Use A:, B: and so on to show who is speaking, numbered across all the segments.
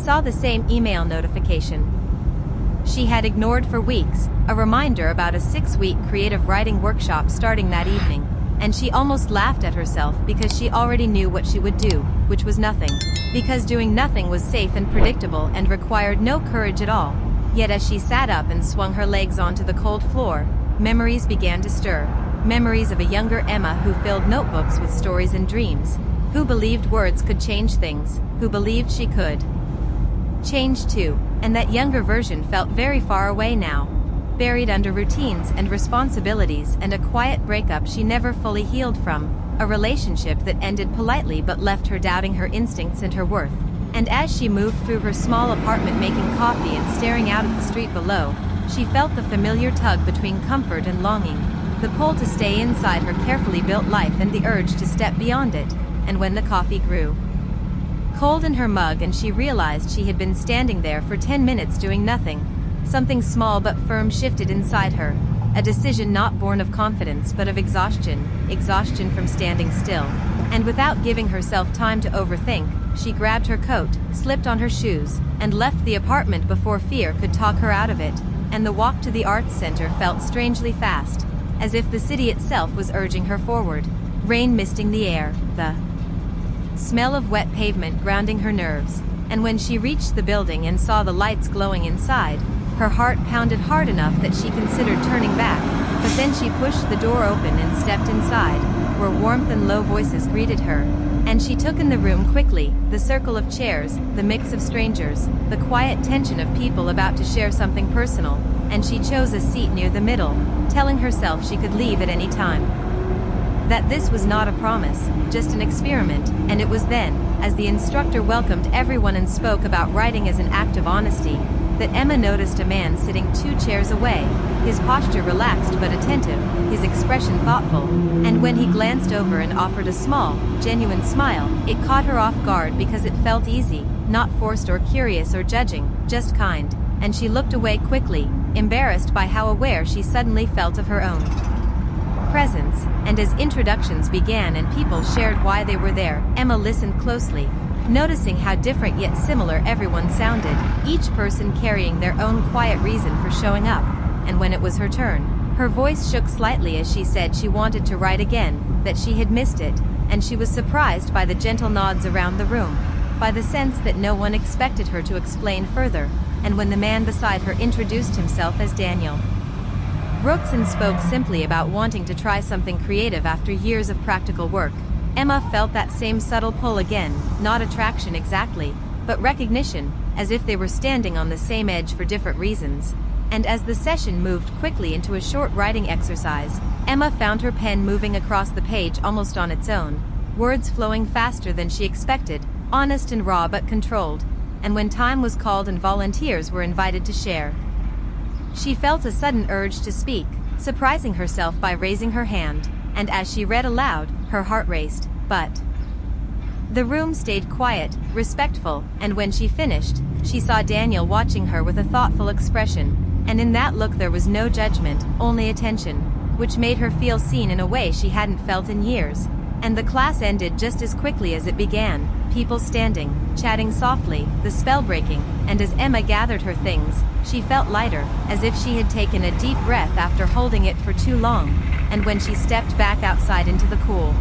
A: saw the same email notification she had ignored for weeks, a reminder about a 6-week creative writing workshop starting that evening, and she almost laughed at herself because she already knew what she would do, which was nothing. Because doing nothing was safe and predictable and required no courage at all. Yet as she sat up and swung her legs onto the cold floor, memories began to stir. Memories of a younger Emma who filled notebooks with stories and dreams, who believed words could change things, who believed she could change too, and that younger version felt very far away now, buried under routines and responsibilities and a quiet breakup she never fully healed from, a relationship that ended politely but left her doubting her instincts and her worth. And as she moved through her small apartment making coffee and staring out at the street below, she felt the familiar tug between comfort and longing, the pull to stay inside her carefully built life and the urge to step beyond it. And when the coffee grew cold in her mug and she realized she had been standing there for 10 minutes doing nothing, something small but firm shifted inside her, a decision not born of confidence but of exhaustion from standing still. And without giving herself time to overthink, she grabbed her coat, slipped on her shoes, and left the apartment before fear could talk her out of it. And the walk to the arts center felt strangely fast, as if the city itself was urging her forward, rain misting the air, the smell of wet pavement grounding her nerves. And when she reached the building and saw the lights glowing inside, her heart pounded hard enough that she considered turning back, but then she pushed the door open and stepped inside, where warmth and low voices greeted her. And she took in the room quickly, the circle of chairs, the mix of strangers, the quiet tension of people about to share something personal, and she chose a seat near the middle, telling herself she could leave at any time. That this was not a promise, just an experiment, and it was then, as the instructor welcomed everyone and spoke about writing as an act of honesty, that Emma noticed a man sitting 2 chairs away, his posture relaxed but attentive, his expression thoughtful, and when he glanced over and offered a small, genuine smile, it caught her off guard because it felt easy, not forced or curious or judging, just kind, and she looked away quickly, embarrassed by how aware she suddenly felt of her own presence. And as introductions began and people shared why they were there, Emma listened closely, noticing how different yet similar everyone sounded, each person carrying their own quiet reason for showing up. And when it was her turn, her voice shook slightly as she said she wanted to write again, that she had missed it, and she was surprised by the gentle nods around the room, by the sense that no one expected her to explain further. And when the man beside her introduced himself as Daniel Brooks and spoke simply about wanting to try something creative after years of practical work, Emma felt that same subtle pull again, not attraction exactly, but recognition, as if they were standing on the same edge for different reasons. And as the session moved quickly into a short writing exercise, Emma found her pen moving across the page almost on its own, words flowing faster than she expected, honest and raw but controlled. And when time was called and volunteers were invited to share, she felt a sudden urge to speak, surprising herself by raising her hand, and as she read aloud, her heart raced, but the room stayed quiet, respectful, and when she finished, she saw Daniel watching her with a thoughtful expression, and in that look there was no judgment, only attention, which made her feel seen in a way she hadn't felt in years. And the class ended just as quickly as it began, people standing, chatting softly, the spell breaking, and as Emma gathered her things, she felt lighter, as if she had taken a deep breath after holding it for too long. And when she stepped back outside into the cool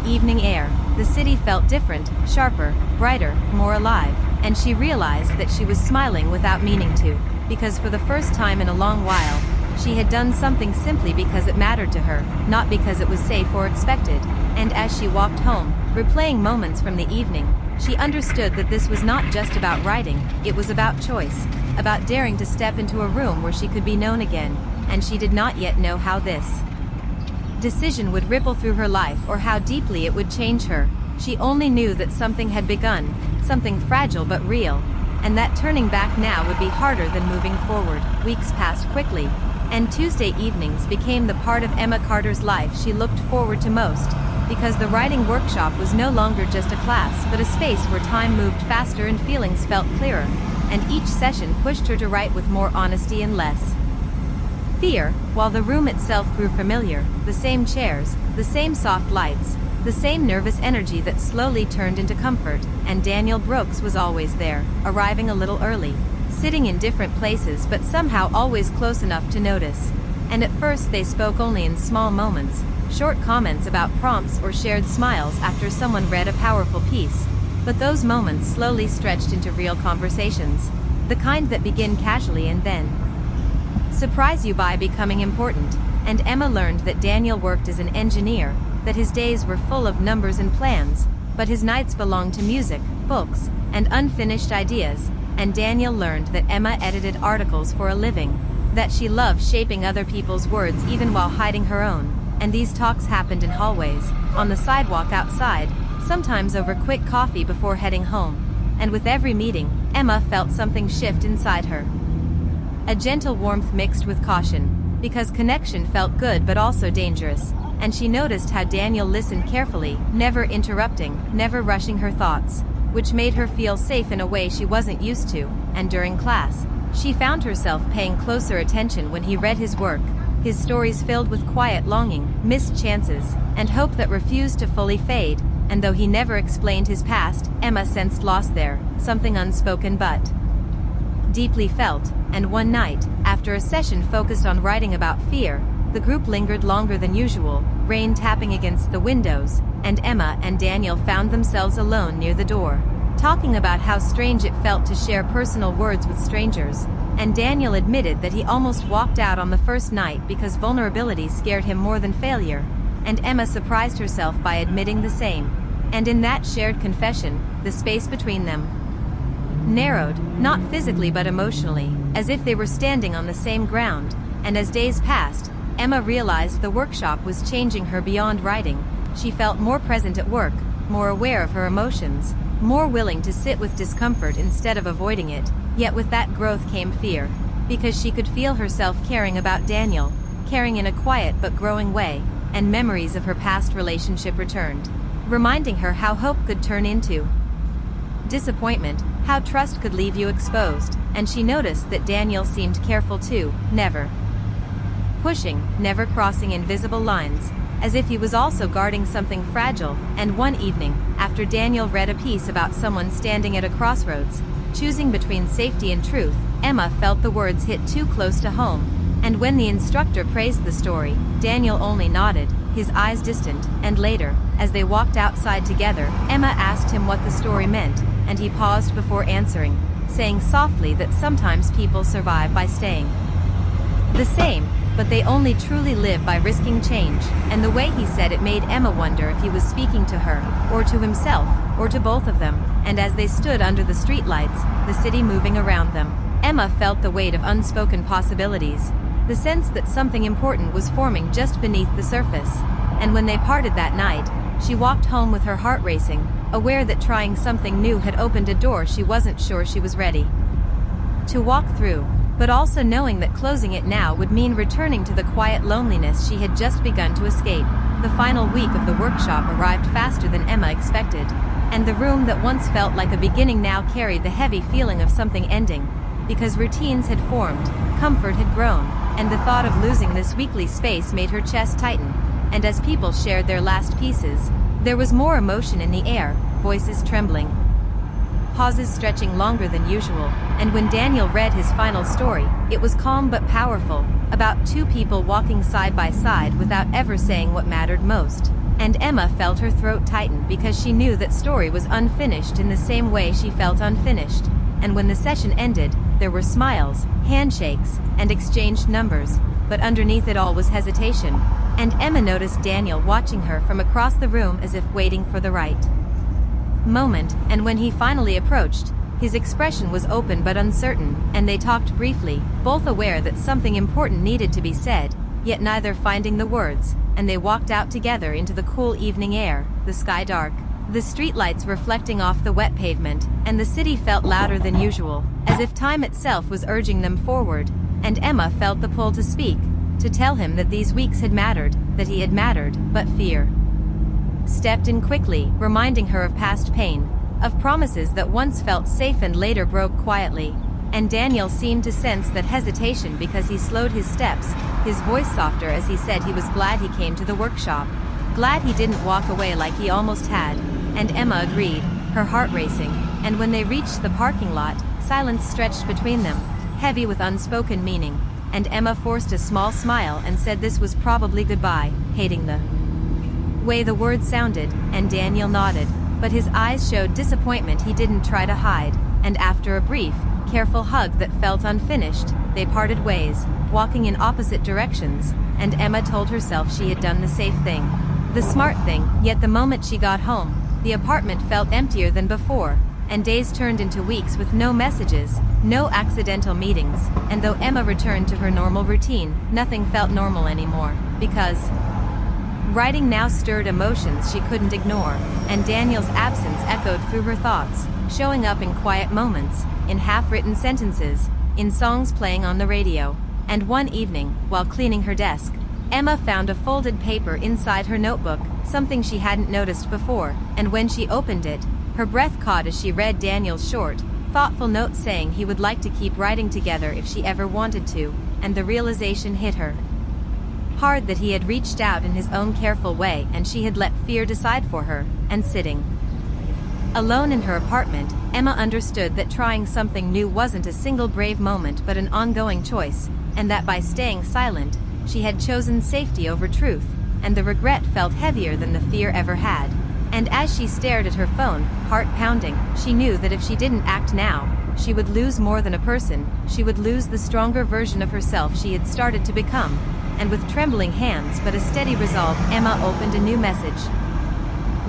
A: evening air, the city felt different, sharper, brighter, more alive, and she realized that she was smiling without meaning to, because for the first time in a long while, she had done something simply because it mattered to her, not because it was safe or expected. And as she walked home, replaying moments from the evening, she understood that this was not just about writing, it was about choice, about daring to step into a room where she could be known again, and she did not yet know how this decision would ripple through her life or how deeply it would change her. She only knew that something had begun, something fragile but real, and that turning back now would be harder than moving forward. Weeks passed quickly, and Tuesday evenings became the part of Emma Carter's life she looked forward to most, because the writing workshop was no longer just a class but a space where time moved faster and feelings felt clearer, and each session pushed her to write with more honesty and less fear. While the room itself grew familiar, the same chairs, the same soft lights, The same nervous energy that slowly turned into comfort, and Daniel Brooks was always there, arriving a little early, sitting in different places but somehow always close enough to notice. And at first they spoke only in small moments, short comments about prompts or shared smiles after someone read a powerful piece. But those moments slowly stretched into real conversations, the kind that begin casually and then surprise you by becoming important. And Emma learned that Daniel worked as an engineer, that his days were full of numbers and plans, but his nights belonged to music, books, and unfinished ideas. And Daniel learned that Emma edited articles for a living, that she loved shaping other people's words even while hiding her own. And these talks happened in hallways, on the sidewalk outside, sometimes over quick coffee before heading home. And with every meeting, Emma felt something shift inside her. A gentle warmth mixed with caution, because connection felt good but also dangerous. And she noticed how Daniel listened carefully, never interrupting, never rushing her thoughts, which made her feel safe in a way she wasn't used to. And during class, she found herself paying closer attention when he read his work, his stories filled with quiet longing, missed chances, and hope that refused to fully fade. And though he never explained his past, Emma sensed loss there, something unspoken but deeply felt. And one night, after a session focused on writing about fear, the group lingered longer than usual, rain tapping against the windows, and Emma and Daniel found themselves alone near the door, talking about how strange it felt to share personal words with strangers. And Daniel admitted that he almost walked out on the first night because vulnerability scared him more than failure. And Emma surprised herself by admitting the same. And in that shared confession, the space between them narrowed, not physically but emotionally, as if they were standing on the same ground. And as days passed, Emma realized the workshop was changing her beyond writing. She felt more present at work, more aware of her emotions, more willing to sit with discomfort instead of avoiding it. Yet with that growth came fear, because she could feel herself caring about Daniel, caring in a quiet but growing way. And memories of her past relationship returned, reminding her how hope could turn into disappointment, how trust could leave you exposed. And she noticed that Daniel seemed careful too, never pushing, never crossing invisible lines, as if he was also guarding something fragile. And one evening, after Daniel read a piece about someone standing at a crossroads, choosing between safety and truth, Emma felt the words hit too close to home. And when the instructor praised the story, Daniel only nodded, his eyes distant. And later, as they walked outside together, Emma asked him what the story meant, and he paused before answering, saying softly that sometimes people survive by staying the same, but they only truly live by risking change. And the way he said it made Emma wonder if he was speaking to her, or to himself, or to both of them. And as they stood under the streetlights, the city moving around them, Emma felt the weight of unspoken possibilities, the sense that something important was forming just beneath the surface. And when they parted that night, she walked home with her heart racing, aware that trying something new had opened a door she wasn't sure she was ready to walk through, but also knowing that closing it now would mean returning to the quiet loneliness she had just begun to escape. The final week of the workshop arrived faster than Emma expected, and the room that once felt like a beginning now carried the heavy feeling of something ending, because routines had formed, comfort had grown, and the thought of losing this weekly space made her chest tighten. And as people shared their last pieces, there was more emotion in the air, voices trembling, pauses stretching longer than usual. And when Daniel read his final story, it was calm but powerful, about two people walking side by side without ever saying what mattered most. And Emma felt her throat tighten because she knew that story was unfinished in the same way she felt unfinished. And when the session ended, there were smiles, handshakes, and exchanged numbers, but underneath it all was hesitation. And Emma noticed Daniel watching her from across the room as if waiting for the right moment. And when he finally approached, his expression was open but uncertain. And they talked briefly, both aware that something important needed to be said, yet neither finding the words. And they walked out together into the cool evening air, the sky dark, the streetlights reflecting off the wet pavement, and the city felt louder than usual, as if time itself was urging them forward. And Emma felt the pull to speak, to tell him that these weeks had mattered, that he had mattered. But fear stepped in quickly, reminding her of past pain, of promises that once felt safe and later broke quietly. And Daniel seemed to sense that hesitation because he slowed his steps, his voice softer as he said he was glad he came to the workshop. glad he didn't walk away like he almost had, and Emma agreed, her heart racing, and when they reached the parking lot, silence stretched between them, heavy with unspoken meaning, and Emma forced a small smile and said this was probably goodbye, hating the way the words sounded, and Daniel nodded, but his eyes showed disappointment he didn't try to hide, and after a brief, careful hug that felt unfinished, they parted ways, walking in opposite directions, and Emma told herself she had done the safe thing, the smart thing, yet the moment she got home, the apartment felt emptier than before, and days turned into weeks with no messages, no accidental meetings, and though Emma returned to her normal routine, nothing felt normal anymore, because writing now stirred emotions she couldn't ignore, and Daniel's absence echoed through her thoughts, showing up in quiet moments, in half-written sentences, in songs playing on the radio, and one evening, while cleaning her desk, Emma found a folded paper inside her notebook, something she hadn't noticed before, and when she opened it, her breath caught as she read Daniel's short, thoughtful note saying he would like to keep writing together if she ever wanted to, and the realization hit her hard that he had reached out in his own careful way and she had let fear decide for her, and sitting alone in her apartment, Emma understood that trying something new wasn't a single brave moment but an ongoing choice, and that by staying silent, she had chosen safety over truth, and the regret felt heavier than the fear ever had. And as she stared at her phone, heart pounding, she knew that if she didn't act now, she would lose more than a person, she would lose the stronger version of herself she had started to become. And with trembling hands but a steady resolve, Emma opened a new message.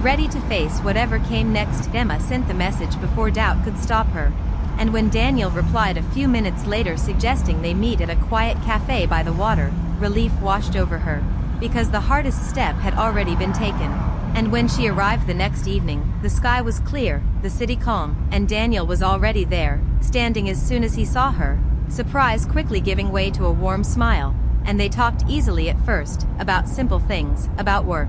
A: Ready to face whatever came next, Emma sent the message before doubt could stop her. And when Daniel replied a few minutes later suggesting they meet at a quiet cafe by the water, relief washed over her, because the hardest step had already been taken. And when she arrived the next evening, the sky was clear, the city calm, and Daniel was already there, standing as soon as he saw her, surprise quickly giving way to a warm smile, and they talked easily at first, about simple things, about work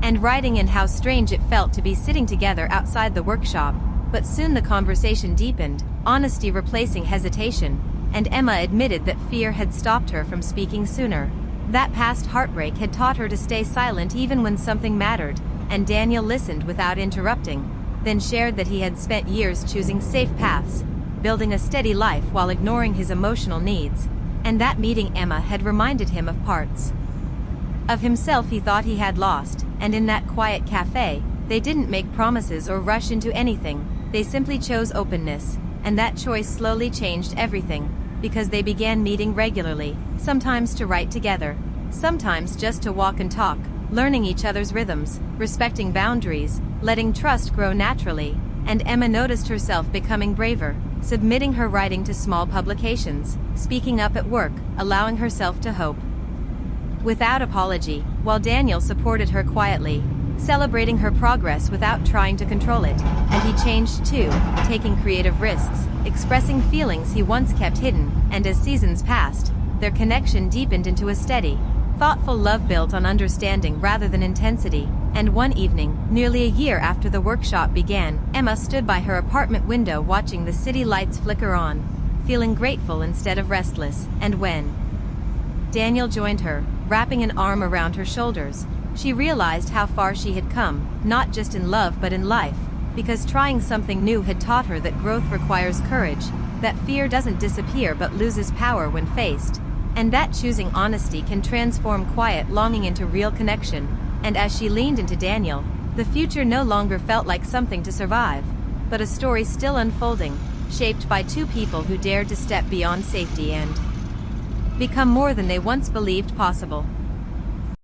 A: and writing and how strange it felt to be sitting together outside the workshop, but soon the conversation deepened, honesty replacing hesitation, and Emma admitted that fear had stopped her from speaking sooner. That past heartbreak had taught her to stay silent even when something mattered, and Daniel listened without interrupting, then shared that he had spent years choosing safe paths, building a steady life while ignoring his emotional needs, and that meeting Emma had reminded him of parts of himself he thought he had lost, and in that quiet cafe, they didn't make promises or rush into anything, they simply chose openness, and that choice slowly changed everything, because they began meeting regularly, sometimes to write together, sometimes just to walk and talk, learning each other's rhythms, respecting boundaries, letting trust grow naturally, and Emma noticed herself becoming braver, submitting her writing to small publications, speaking up at work, allowing herself to hope without apology, while Daniel supported her quietly, celebrating her progress without trying to control it, and he changed too, taking creative risks, expressing feelings he once kept hidden, and as seasons passed, their connection deepened into a steady, thoughtful love built on understanding rather than intensity, and one evening, nearly a year after the workshop began, Emma stood by her apartment window watching the city lights flicker on, feeling grateful instead of restless, and when Daniel joined her, wrapping an arm around her shoulders, she realized how far she had come, not just in love but in life, because trying something new had taught her that growth requires courage, that fear doesn't disappear but loses power when faced, and that choosing honesty can transform quiet longing into real connection. And as she leaned into Daniel, the future no longer felt like something to survive, but a story still unfolding, shaped by two people who dared to step beyond safety and become more than they once believed possible.